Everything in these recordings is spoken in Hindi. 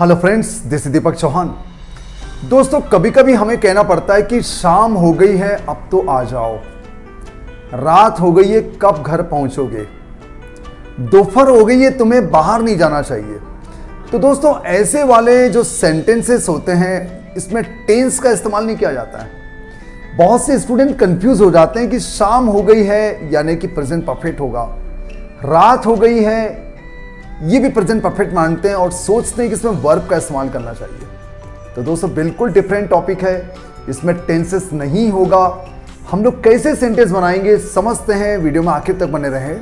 हेलो फ्रेंड्स, दिस इज दीपक चौहान। दोस्तों, कभी कभी हमें कहना पड़ता है कि शाम हो गई है, अब तो आ जाओ। रात हो गई है, कब घर पहुंचोगे। दोपहर हो गई है, तुम्हें बाहर नहीं जाना चाहिए। तो दोस्तों, ऐसे वाले जो सेंटेंसेस होते हैं, इसमें टेंस का इस्तेमाल नहीं किया जाता है। बहुत से स्टूडेंट कंफ्यूज हो जाते हैं कि शाम हो गई है यानी कि प्रेजेंट परफेक्ट होगा, रात हो गई है ये भी प्रेजेंट परफेक्ट मानते हैं और सोचते हैं कि इसमें वर्ब का इस्तेमाल करना चाहिए। तो दोस्तों, बिल्कुल डिफरेंट टॉपिक है, इसमें टेंसेस नहीं होगा। हम लोग कैसे सेंटेंस बनाएंगे समझते हैं। वीडियो में आखिर तक बने रहें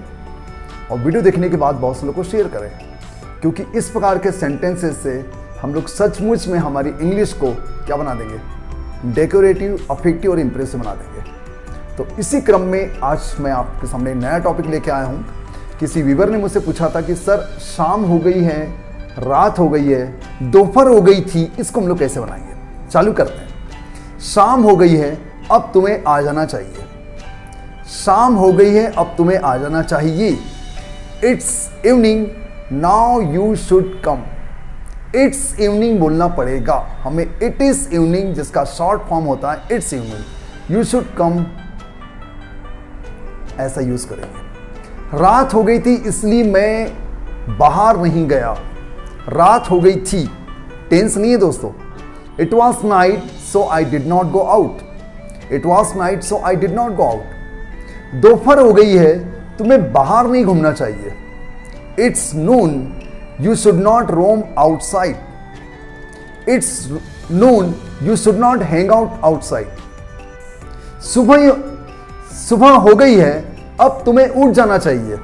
और वीडियो देखने के बाद बहुत से लोगों को शेयर करें, क्योंकि इस प्रकार के सेंटेंसेस से हम लोग सचमुच में हमारी इंग्लिश को क्या बना देंगे, डेकोरेटिव, अफेक्टिव और इंप्रेसिव बना देंगे। तो इसी क्रम में आज मैं आपके सामने नया टॉपिक लेके आया हूँ। किसी व्यूअर ने मुझसे पूछा था कि सर, शाम हो गई है, रात हो गई है, दोपहर हो गई थी, इसको हम लोग कैसे बनाएंगे। चालू करते हैं। शाम हो गई है, अब तुम्हें आ जाना चाहिए। शाम हो गई है, अब तुम्हें आ जाना चाहिए। It's evening, now you should come. It's evening बोलना पड़ेगा हमें। इट इज इवनिंग जिसका शॉर्ट फॉर्म होता है it's evening. You should come, ऐसा यूज करेंगे। रात हो गई थी इसलिए मैं बाहर नहीं गया। रात हो गई थी, टेंस नहीं है दोस्तों। It was night so I did not go out. It was night so I did not go out. दोपहर हो गई है, तुम्हें बाहर नहीं घूमना चाहिए। It's noon, you should not roam outside. It's noon, you should not hang out outside. सुबह हो गई है, अब तुम्हें उठ जाना चाहिए।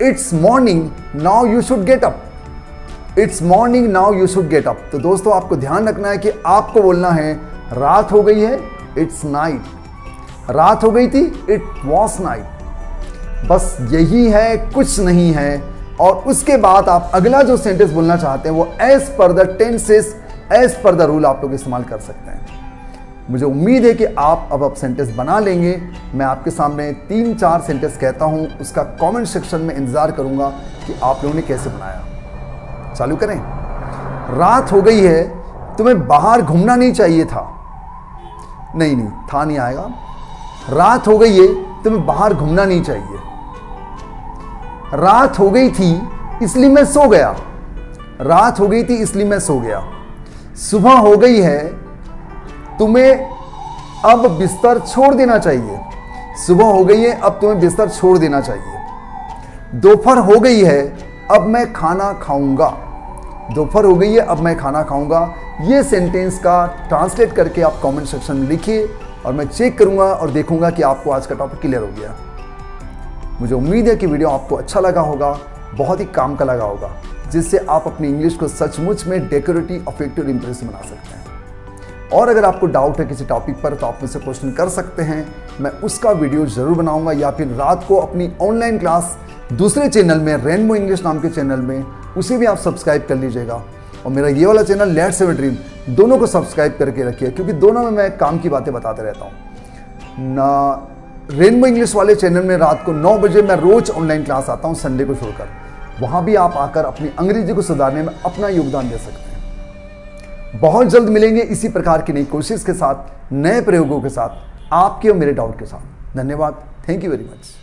It's morning, now you should get up. It's morning, now you should get up. तो दोस्तों, आपको ध्यान रखना है कि आपको बोलना है रात हो गई है, इट्स नाइट। रात हो गई थी, इट वॉज नाइट। बस यही है, कुछ नहीं है। और उसके बाद आप अगला जो सेंटेंस बोलना चाहते हैं वो as per the tenses, as per the rule आप लोग इस्तेमाल कर सकते हैं। मुझे उम्मीद है कि आप अब सेंटेंस बना लेंगे। मैं आपके सामने 3-4 सेंटेंस कहता हूं, उसका कमेंट सेक्शन में इंतजार करूंगा कि आप लोगों ने कैसे बनाया। चालू करें। रात हो गई है, तुम्हें बाहर घूमना नहीं चाहिए था। नहीं, था नहीं आएगा। रात हो गई है, तुम्हें बाहर घूमना नहीं चाहिए। रात हो गई थी इसलिए मैं सो गया। रात हो गई थी इसलिए मैं सो गया। सुबह हो गई है, तुम्हें अब बिस्तर छोड़ देना चाहिए। सुबह हो गई है, अब तुम्हें बिस्तर छोड़ देना चाहिए। दोपहर हो गई है, अब मैं खाना खाऊंगा। दोपहर हो गई है, अब मैं खाना खाऊंगा। ये सेंटेंस का ट्रांसलेट करके आप कमेंट सेक्शन में लिखिए और मैं चेक करूंगा और देखूंगा कि आपको आज का टॉपिक क्लियर हो गया। मुझे उम्मीद है कि वीडियो आपको अच्छा लगा होगा, बहुत ही काम का लगा होगा, जिससे आप अपनी इंग्लिश को सचमुच में डेकोरेटिव, अफेक्टिव और इंप्रेसिव बना सकते हैं। और अगर आपको डाउट है किसी टॉपिक पर तो आप मुझसे क्वेश्चन कर सकते हैं। मैं उसका वीडियो जरूर बनाऊंगा, या फिर रात को अपनी ऑनलाइन क्लास दूसरे चैनल में, रेनबो इंग्लिश नाम के चैनल में, उसे भी आप सब्सक्राइब कर लीजिएगा। और मेरा ये वाला channel let's have a dream, दोनों को सब्सक्राइब करके रखिए, क्योंकि दोनों में मैं काम की बातें बताते रहता हूँ ना। रेनबो इंग्लिश वाले चैनल में रात को 9 बजे मैं रोज ऑनलाइन क्लास आता हूँ, संडे को छोड़कर। वहाँ भी आप आकर अपनी अंग्रेजी को सुधारने में अपना योगदान दे सकते हैं। बहुत जल्द मिलेंगे इसी प्रकार की नई कोशिश के साथ, नए प्रयोगों के साथ, आपके और मेरे डाउट के साथ। धन्यवाद। Thank you very much.